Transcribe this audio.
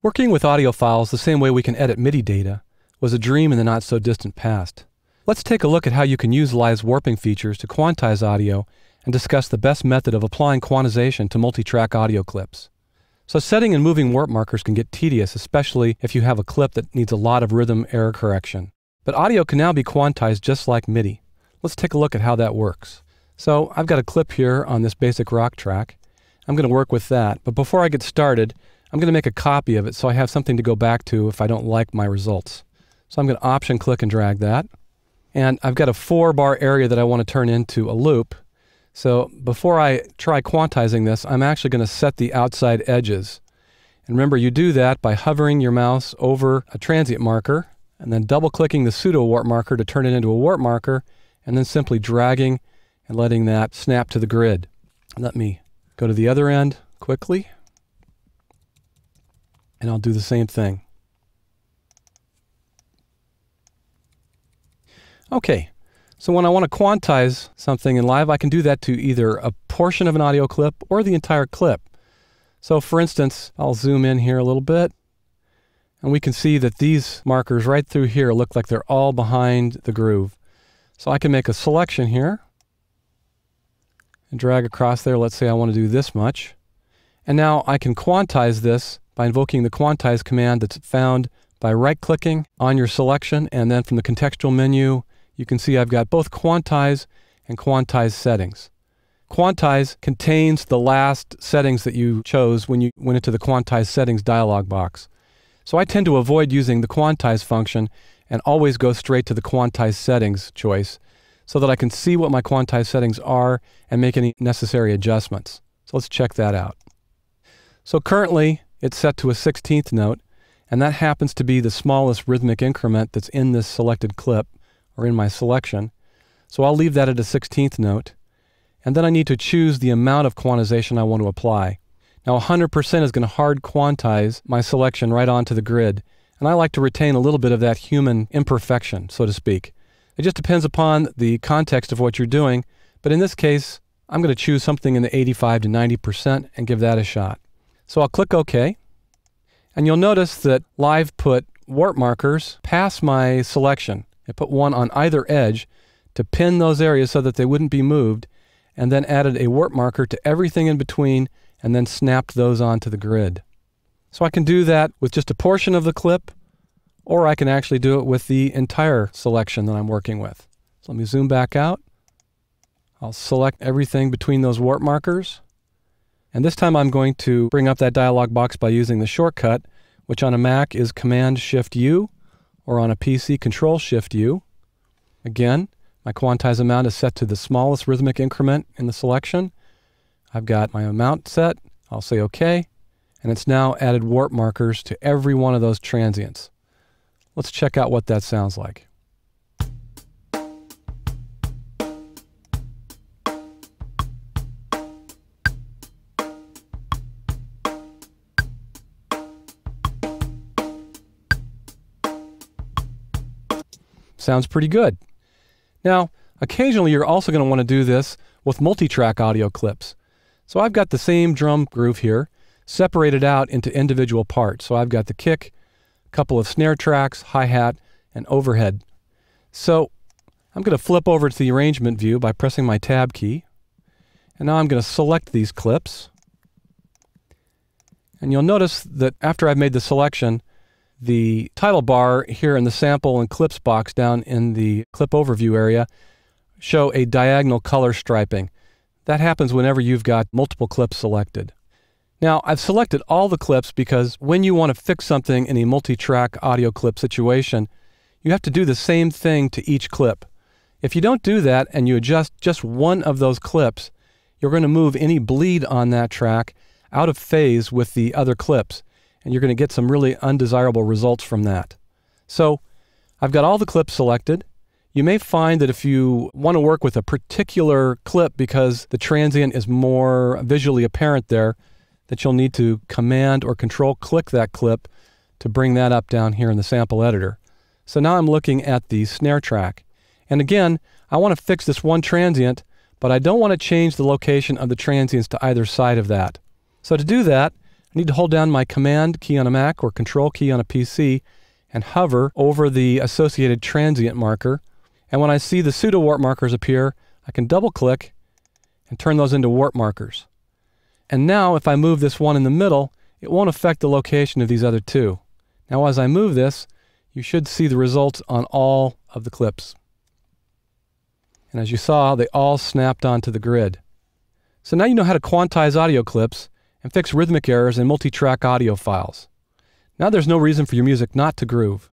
Working with audio files the same way we can edit MIDI data was a dream in the not-so-distant past. Let's take a look at how you can use Live's warping features to quantize audio and discuss the best method of applying quantization to multi-track audio clips. So setting and moving warp markers can get tedious, especially if you have a clip that needs a lot of rhythm error correction. But audio can now be quantized just like MIDI. Let's take a look at how that works. So I've got a clip here on this basic rock track. I'm going to work with that, but before I get started, I'm going to make a copy of it so I have something to go back to if I don't like my results. So I'm going to Option click and drag that. And I've got a 4-bar area that I want to turn into a loop. So before I try quantizing this, I'm actually going to set the outside edges. And remember, you do that by hovering your mouse over a transient marker and then double-clicking the pseudo warp marker to turn it into a warp marker, and then simply dragging and letting that snap to the grid. Let me go to the other end quickly. And I'll do the same thing. Okay, so when I want to quantize something in Live, I can do that to either a portion of an audio clip or the entire clip. So for instance, I'll zoom in here a little bit, and we can see that these markers right through here look like they're all behind the groove. So I can make a selection here and drag across there. Let's say I want to do this much. And now I can quantize this by invoking the quantize command that's found by right-clicking on your selection, and then from the contextual menu, you can see I've got both quantize and quantize settings. Quantize contains the last settings that you chose when you went into the quantize settings dialog box. So I tend to avoid using the quantize function and always go straight to the quantize settings choice so that I can see what my quantize settings are and make any necessary adjustments. So let's check that out. So currently, it's set to a 16th note, and that happens to be the smallest rhythmic increment that's in this selected clip, or in my selection. So I'll leave that at a 16th note, and then I need to choose the amount of quantization I want to apply. Now 100% is going to hard quantize my selection right onto the grid, and I like to retain a little bit of that human imperfection, so to speak. It just depends upon the context of what you're doing, but in this case, I'm going to choose something in the 85 to 90% and give that a shot. So I'll click OK, and you'll notice that Live put warp markers past my selection. It put one on either edge to pin those areas so that they wouldn't be moved, and then added a warp marker to everything in between, and then snapped those onto the grid. So I can do that with just a portion of the clip, or I can actually do it with the entire selection that I'm working with. So let me zoom back out. I'll select everything between those warp markers. And this time I'm going to bring up that dialog box by using the shortcut, which on a Mac is Command-Shift-U, or on a PC, Control-Shift-U. Again, my quantize amount is set to the smallest rhythmic increment in the selection. I've got my amount set. I'll say OK. And it's now added warp markers to every one of those transients. Let's check out what that sounds like. Sounds pretty good. Now, occasionally you're also going to want to do this with multi-track audio clips. So I've got the same drum groove here, separated out into individual parts. So I've got the kick, a couple of snare tracks, hi-hat, and overhead. So I'm going to flip over to the arrangement view by pressing my Tab key. And now I'm going to select these clips. And you'll notice that after I've made the selection, the title bar here in the sample and clips box down in the clip overview area show a diagonal color striping. That happens whenever you've got multiple clips selected. Now, I've selected all the clips because when you want to fix something in a multi-track audio clip situation, you have to do the same thing to each clip. If you don't do that and you adjust just one of those clips, you're going to move any bleed on that track out of phase with the other clips, and you're going to get some really undesirable results from that. So I've got all the clips selected. You may find that if you want to work with a particular clip because the transient is more visually apparent there, that you'll need to Command or Control click that clip to bring that up down here in the sample editor. So now I'm looking at the snare track. And again, I want to fix this one transient, but I don't want to change the location of the transients to either side of that. So to do that, I I need to hold down my Command key on a Mac or Control key on a PC and hover over the associated transient marker. And when I see the pseudo warp markers appear, I can double click and turn those into warp markers. And now if I move this one in the middle, it won't affect the location of these other two. Now as I move this, you should see the results on all of the clips. And as you saw, they all snapped onto the grid. So now you know how to quantize audio clips and fix rhythmic errors in multi-track audio files. Now there's no reason for your music not to groove.